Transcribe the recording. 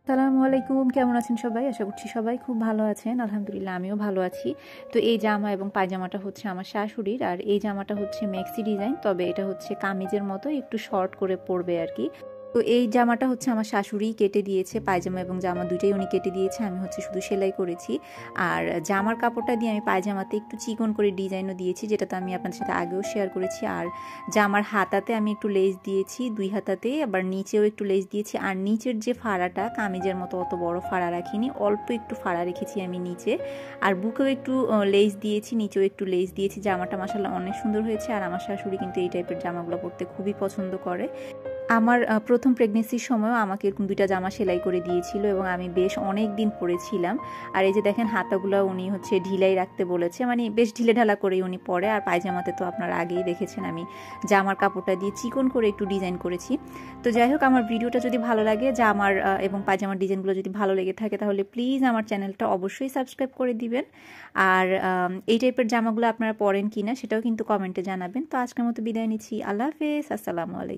আসসালামু আলাইকুম, কেমন আছেন সবাই? আশা করছি সবাই খুব ভালো আছেন। আলহামদুলিল্লাহ আমিও ভালো আছি। তো এই জামা এবং পায়জামাটা হচ্ছে আমার শাশুড়ির, আর এই জামাটা হচ্ছে মেক্সি ডিজাইন, তবে এটা হচ্ছে কামিজের মতো একটু শর্ট করে পরবে আর কি। তো এই জামাটা হচ্ছে আমার শাশুড়িই কেটে দিয়েছে, পায়জামা এবং জামা দুইটাই উনি কেটে দিয়েছে, আমি হচ্ছে শুধু সেলাই করেছি। আর জামার কাপড়টা দিয়ে আমি পায়জামাতে একটু চিকন করে ডিজাইনও দিয়েছি, যেটা তো আমি আপনাদের সাথে আগেও শেয়ার করেছি। আর জামার হাতাতে আমি একটু লেস দিয়েছি, দুই হাতাতে, আবার নিচেও একটু লেস দিয়েছি। আর নিচের যে ফাড়াটা, কামিজের মতো অত বড় ফাড়া রাখিনি, অল্প একটু ফাড়া রেখেছি আমি নিচে। আর বুকেও একটু লেস দিয়েছি, নিচেও একটু লেস দিয়েছি। জামাটা মাশাআল্লাহ অনেক সুন্দর হয়েছে। আর আমার শাশুড়ি কিন্তু এই টাইপের জামাগুলো পরতে খুবই পছন্দ করে। আমার প্রথম প্রেগনেন্সির সময়ও আমাকে এরকম ২টা জামা সেলাই করে দিয়েছিল এবং আমি বেশ অনেক দিন পরেছিলাম। আর এই যে দেখেন হাতাগুলো উনি হচ্ছে ঢিলাই রাখতে বলেছে, মানে বেশ ঢিলেঢালা করেই উনি পরে। আর পায়জামাতে তো আপনারা আগেই দেখেছেন আমি জামার কাপড়টা দিয়ে চিকন করে একটু ডিজাইন করেছি। তো যাই হোক, আমার ভিডিওটা যদি ভালো লাগে, জামার এবং পায়জামার ডিজাইনগুলো যদি ভালো লেগে থাকে, তাহলে প্লিজ আমার চ্যানেলটা অবশ্যই সাবস্ক্রাইব করে দিবেন। আর এই টাইপের জামাগুলো আপনারা পরেন কিনা সেটাও কিন্তু কমেন্টে জানাবেন। তো আজকের মতো বিদায় নিচ্ছি। আল্লাহ হাফেজ, আসসালামু আলাইকুম।